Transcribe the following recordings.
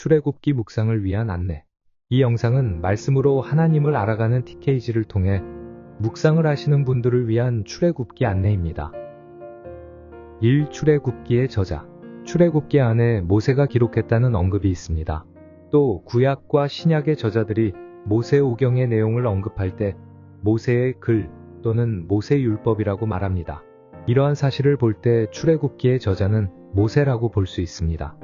출애굽기 묵상을 위한 안내. 이 영상은 말씀으로 하나님을 알아가는 TKG를 통해 묵상을 하시는 분들을 위한 출애굽기 안내입니다. 1. 출애굽기의 저자. 출애굽기 안에 모세가 기록했다는 언급이 있습니다. 또 구약과 신약의 저자들이 모세오경의 내용을 언급할 때 모세의 글 또는 모세율법이라고 말합니다. 이러한 사실을 볼 때 출애굽기의 저자는 모세라고 볼 수 있습니다.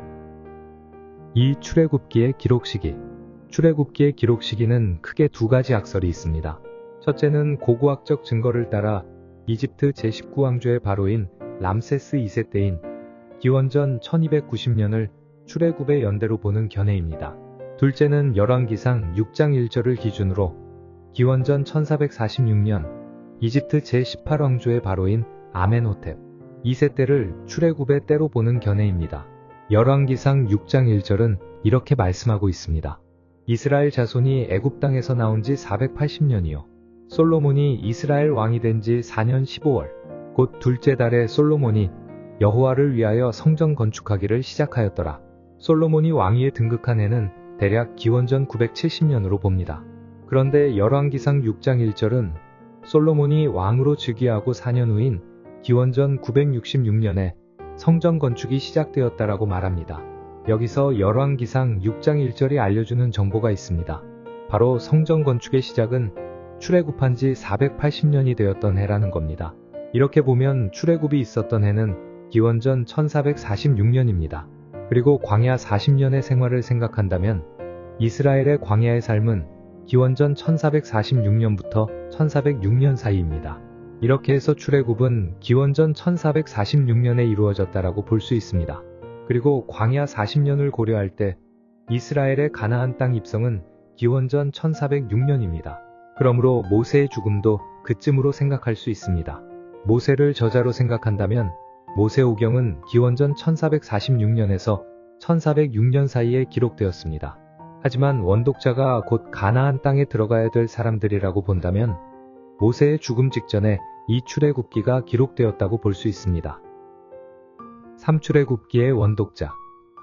2. 출애굽기의 기록 시기. 출애굽기의 기록 시기는 크게 두 가지 학설이 있습니다. 첫째는 고고학적 증거를 따라 이집트 제19왕조의 바로인 람세스 2세 때인 기원전 1290년을 출애굽의 연대로 보는 견해입니다. 둘째는 열왕기상 6장 1절을 기준으로 기원전 1446년 이집트 제18왕조의 바로인 아멘호텝 2세 때를 출애굽의 때로 보는 견해입니다. 열왕기상 6장 1절은 이렇게 말씀하고 있습니다. 이스라엘 자손이 애굽 땅에서 나온 지 480년이요. 솔로몬이 이스라엘 왕이 된 지 4년 15월 곧 둘째 달에 솔로몬이 여호와를 위하여 성전 건축하기를 시작하였더라. 솔로몬이 왕위에 등극한 해는 대략 기원전 970년으로 봅니다. 그런데 열왕기상 6장 1절은 솔로몬이 왕으로 즉위하고 4년 후인 기원전 966년에 성전 건축이 시작되었다라고 말합니다. 여기서 열왕기상 6장 1절이 알려주는 정보가 있습니다. 바로 성전 건축의 시작은 출애굽한 지 480년이 되었던 해라는 겁니다. 이렇게 보면 출애굽이 있었던 해는 기원전 1446년입니다. 그리고 광야 40년의 생활을 생각한다면 이스라엘의 광야의 삶은 기원전 1446년부터 1406년 사이입니다. 이렇게 해서 출애굽은 기원전 1446년에 이루어졌다라고 볼 수 있습니다. 그리고 광야 40년을 고려할 때 이스라엘의 가나안 땅 입성은 기원전 1406년입니다. 그러므로 모세의 죽음도 그쯤으로 생각할 수 있습니다. 모세를 저자로 생각한다면 모세오경은 기원전 1446년에서 1406년 사이에 기록되었습니다. 하지만 원독자가 곧 가나안 땅에 들어가야 될 사람들이라고 본다면 모세의 죽음 직전에 이 출애굽기가 기록되었다고 볼 수 있습니다. 3. 출애굽기의 원독자.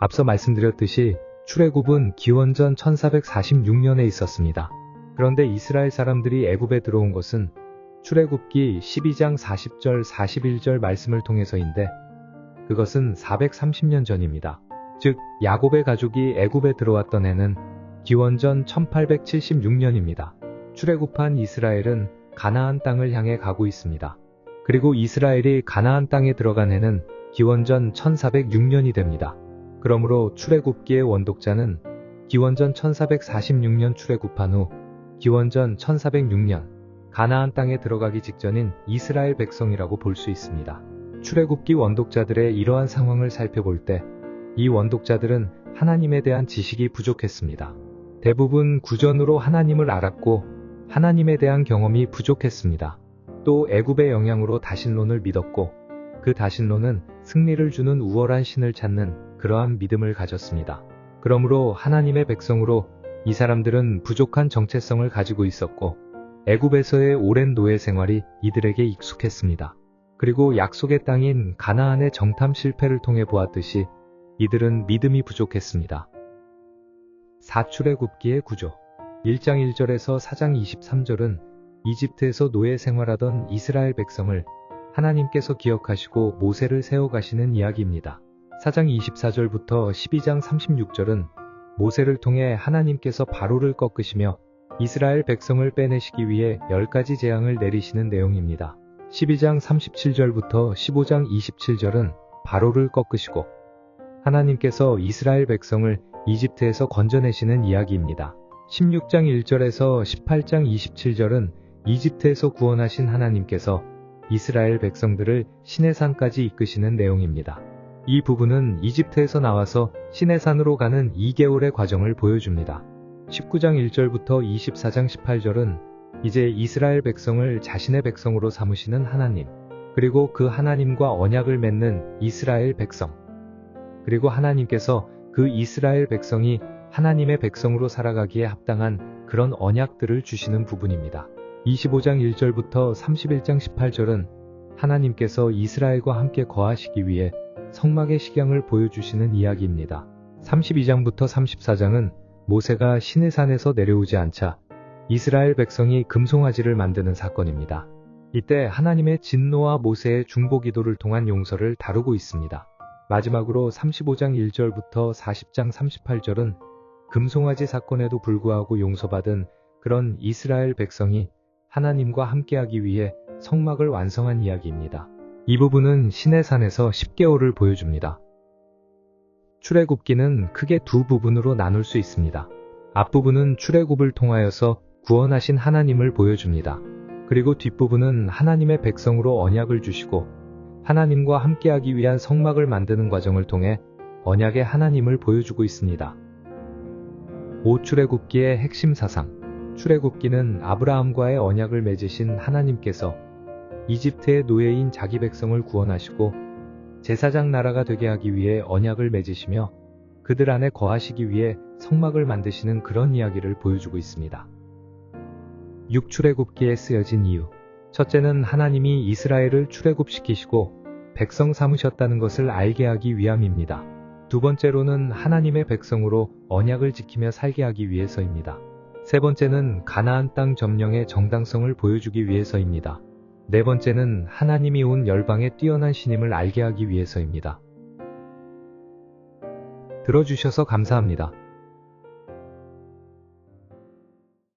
앞서 말씀드렸듯이 출애굽은 기원전 1446년에 있었습니다. 그런데 이스라엘 사람들이 애굽에 들어온 것은 출애굽기 12장 40절 41절 말씀을 통해서인데 그것은 430년 전입니다. 즉 야곱의 가족이 애굽에 들어왔던 해는 기원전 1876년입니다. 출애굽한 이스라엘은 가나안 땅을 향해 가고 있습니다. 그리고 이스라엘이 가나안 땅에 들어간 해는 기원전 1406년이 됩니다. 그러므로 출애굽기의 원독자는 기원전 1446년 출애굽한 후 기원전 1406년 가나안 땅에 들어가기 직전인 이스라엘 백성이라고 볼 수 있습니다. 출애굽기 원독자들의 이러한 상황을 살펴볼 때 이 원독자들은 하나님에 대한 지식이 부족했습니다. 대부분 구전으로 하나님을 알았고 하나님에 대한 경험이 부족했습니다. 또 애굽의 영향으로 다신론을 믿었고 그 다신론은 승리를 주는 우월한 신을 찾는 그러한 믿음을 가졌습니다. 그러므로 하나님의 백성으로 이 사람들은 부족한 정체성을 가지고 있었고 애굽에서의 오랜 노예 생활이 이들에게 익숙했습니다. 그리고 약속의 땅인 가나안의 정탐 실패를 통해 보았듯이 이들은 믿음이 부족했습니다. 4. 출애굽기의 구조. 1장 1절에서 4장 23절은 이집트에서 노예 생활하던 이스라엘 백성을 하나님께서 기억하시고 모세를 세워가시는 이야기입니다. 4장 24절부터 12장 36절은 모세를 통해 하나님께서 바로를 꺾으시며 이스라엘 백성을 빼내시기 위해 10가지 재앙을 내리시는 내용입니다. 12장 37절부터 15장 27절은 바로를 꺾으시고 하나님께서 이스라엘 백성을 이집트에서 건져내시는 이야기입니다. 16장 1절에서 18장 27절은 이집트에서 구원하신 하나님께서 이스라엘 백성들을 시내산까지 이끄시는 내용입니다. 이 부분은 이집트에서 나와서 시내산으로 가는 2개월의 과정을 보여줍니다. 19장 1절부터 24장 18절은 이제 이스라엘 백성을 자신의 백성으로 삼으시는 하나님, 그리고 그 하나님과 언약을 맺는 이스라엘 백성, 그리고 하나님께서 그 이스라엘 백성이 하나님의 백성으로 살아가기에 합당한 그런 언약들을 주시는 부분입니다. 25장 1절부터 31장 18절은 하나님께서 이스라엘과 함께 거하시기 위해 성막의 식양을 보여주시는 이야기입니다. 32장부터 34장은 모세가 시내산에서 내려오지 않자 이스라엘 백성이 금송아지를 만드는 사건입니다. 이때 하나님의 진노와 모세의 중보기도를 통한 용서를 다루고 있습니다. 마지막으로 35장 1절부터 40장 38절은 금송아지 사건에도 불구하고 용서받은 그런 이스라엘 백성이 하나님과 함께하기 위해 성막을 완성한 이야기입니다. 이 부분은 시내산에서 10개월을 보여줍니다. 출애굽기는 크게 두 부분으로 나눌 수 있습니다. 앞부분은 출애굽을 통하여서 구원하신 하나님을 보여줍니다. 그리고 뒷부분은 하나님의 백성으로 언약을 주시고 하나님과 함께하기 위한 성막을 만드는 과정을 통해 언약의 하나님을 보여주고 있습니다. 5. 출애굽기의 핵심 사상. 출애굽기는 아브라함과의 언약을 맺으신 하나님께서 이집트의 노예인 자기 백성을 구원하시고 제사장 나라가 되게 하기 위해 언약을 맺으시며 그들 안에 거하시기 위해 성막을 만드시는 그런 이야기를 보여주고 있습니다. 6. 출애굽기에 쓰여진 이유. 첫째는 하나님이 이스라엘을 출애굽시키시고 백성 삼으셨다는 것을 알게 하기 위함입니다. 두 번째로는 하나님의 백성으로 언약을 지키며 살게 하기 위해서입니다. 세 번째는 가나안 땅 점령의 정당성을 보여주기 위해서입니다. 네 번째는 하나님이 온 열방의 뛰어난 신임을 알게 하기 위해서입니다. 들어주셔서 감사합니다.